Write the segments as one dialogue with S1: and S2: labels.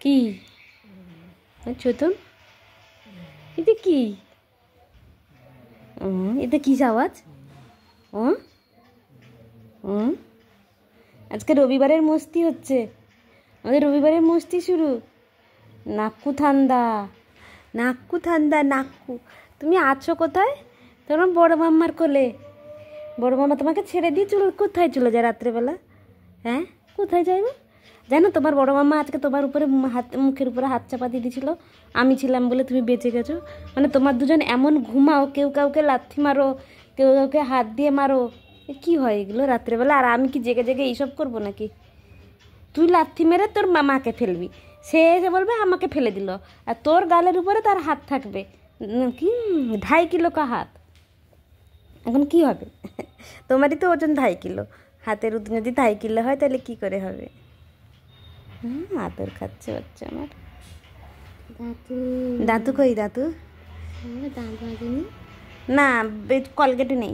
S1: কি চোতন এটা কি? এটা কি আওয়াজ? আজকে রবিবারের মস্তি হচ্ছে, আমাদের রবিবারের মস্তি শুরু। নাক্কু ঠান্ডা, নাক্কু ঠান্ডা, নাক্কু। তুমি আছো কোথায়? তোমার বড় মাম্মার কোলে। বড় মাম্মা তোমাকে ছেড়ে দিয়ে কোথায় চলে যায় রাত্রেবেলা? হ্যাঁ, কোথায় যাইব জানো? তোমার বড় মাম্মা আজকে তোমার উপরে মুখের উপরে হাত চাপা দিয়ে দিয়েছিল। আমি ছিলাম বলে তুমি বেঁচে গেছো। মানে তোমার দুজন এমন ঘুমাও, কেউ কাউকে লাথি মারো, কেউ কাউকে হাত দিয়ে মারো। কি হয় এগুলো রাত্রেবেলা? আর আমি কি জেগে জেগে এইসব করবো নাকি? তুই লাথি মেরে তোর মামাকে ফেলবি, সে এসে বলবে আমাকে ফেলে দিল, আর তোর গালের উপরে তার হাত থাকবে কি 2.5 কিলো কা হাত। এখন কি হবে? তোমারই তো ওজন 2.5 কিলো, হাতের ওজন যদি 2.5 কিলো হয় তাহলে কি করে হবে? আদর খাচ্ছে বাচ্চা আমার। দাদু কই? দাদু না, কলগেটে নেই,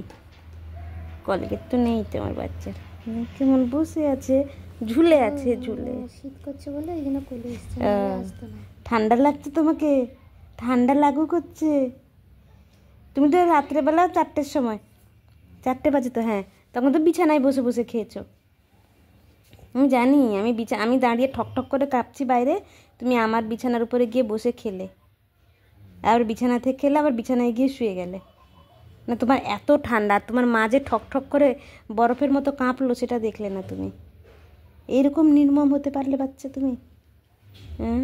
S1: কলগেট তো নেই তোমার বাচ্চার। কেমন বসে আছে, ঝুলে আছে, ঝুলে।
S2: শীত করছে বলে এখানে কোলে এসছে,
S1: ঠান্ডা লাগছে তোমাকে? ঠান্ডা লাগু করছে? তুমি তো রাত্রেবেলা 4টের সময়, 4টে বাজে তো, হ্যাঁ, তখন তো বিছানায় বসে বসে খেয়েছো। আমি জানি, আমি দাঁড়িয়ে ঠক ঠক করে কাঁপছি বাইরে, তুমি আমার বিছানার উপরে গিয়ে বসে খেলে, আবার বিছানা থেকে খেলে আবার বিছানায় গিয়ে শুয়ে গেলে। না, তোমার এত ঠান্ডা, তোমার মা যে ঠক ঠক করে বরফের মতো কাঁপলো সেটা দেখলে না তুমি? এইরকম নির্মম হতে পারলে বাচ্চা তুমি? হ্যাঁ,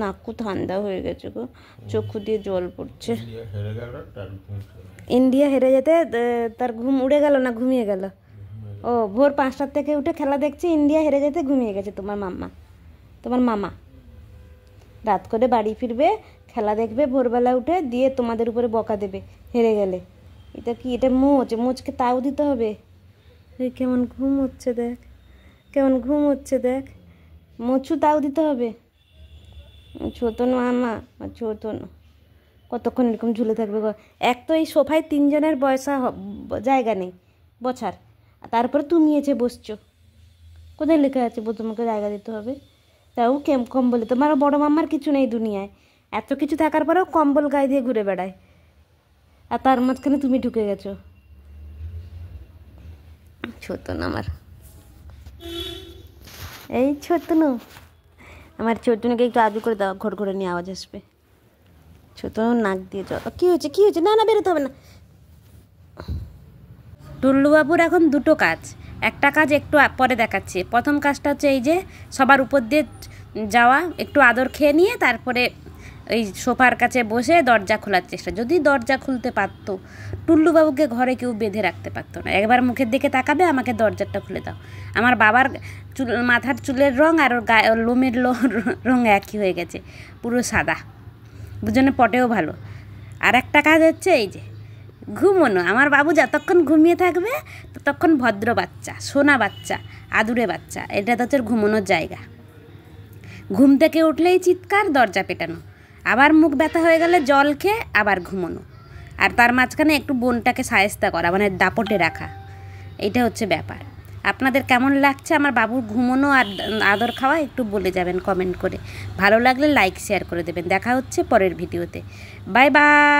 S1: নাকু ঠান্ডা হয়ে গেছে গো, চক্ষু দিয়ে জল পড়ছে। ইন্ডিয়া হেরে যেতে তার ঘুম উড়ে গেল না ঘুমিয়ে গেল? ও, ভোর 5টার থেকে উঠে খেলা দেখছে, ইন্ডিয়া হেরে যেতে ঘুমিয়ে গেছে তোমার মামা। রাত করে বাড়ি ফিরবে, খেলা দেখবে ভোরবেলা উঠে, দিয়ে তোমাদের উপরে বকা দেবে হেরে গেলে। এটা কি? এটা মোচকে তাও দিতে হবে। কেমন ঘুম হচ্ছে দেখ, কেমন ঘুম হচ্ছে দেখ। মোচু তাও দিতে হবে। ছোটন মামা, ছোটন কতক্ষণ এরকম ঝুলে থাকবে গো? এক তো এই সোফায় 3 জনের জায়গা নেই বছার, তারপরে তুমি এসে বসছো। কোথায় লেখা আছে তোমাকে জায়গা দিতে হবে? তাও কম্বলে, তোমার বড় মাম্মার কিছু নেই দুনিয়ায়, এত কিছু থাকার পরেও কম্বল গায়ে দিয়ে ঘুরে বেড়ায়, আর তার মাঝখানে তুমি ঢুকে গেছো। ছোটন আমার, এই ছোটনু, আমার ছোটনুকে একটু আদর করে দাও, ঘর ঘরে নিয়ে আওয়াজ আসবে। ছোটনু নাক দিয়ে জল। কি হয়েছে? না না, বেরোতে হবে না। টুল্লুবাবুর এখন 2টো কাজ, একটা কাজ একটু পরে দেখাচ্ছি। প্রথম কাজটা হচ্ছে এই যে সবার উপর দিয়ে যাওয়া, একটু আদর খেয়ে নিয়ে তারপরে এই সোফার কাছে বসে দরজা খোলার চেষ্টা। যদি দরজা খুলতে পারতো, টুল্লুবাবুকে ঘরে কেউ বেঁধে রাখতে পারতো না। একবার মুখের দিকে তাকাবে, আমাকে দরজাটা খুলে দাও। আমার বাবার মাথার চুলের রঙ আর ওর লোমের রঙ একই হয়ে গেছে, পুরো সাদা, দুজনে পটেও ভালো। আর একটা কাজ হচ্ছে এই যে ঘুমোনো। আমার বাবু যতক্ষণ ঘুমিয়ে থাকবে ততক্ষণ ভদ্র বাচ্চা, সোনা বাচ্চা, আদুরে বাচ্চা। এটা তো হচ্ছে ঘুমোনোর জায়গা। ঘুম থেকে উঠলেই চিৎকার, দরজা পেটানো, আবার মুখ ব্যথা হয়ে গেলে জল খেয়ে আবার ঘুমোনো, আর তার মাঝখানে একটু বোনটাকে শায়েস্তা করা, মানে দাপটে রাখা। এইটা হচ্ছে ব্যাপার। আপনাদের কেমন লাগছে আমার বাবুর ঘুমোনো আর আদর খাওয়া একটু বলে যাবেন কমেন্ট করে। ভালো লাগলে লাইক শেয়ার করে দেবেন। দেখা হচ্ছে পরের ভিডিওতে। Bye bye.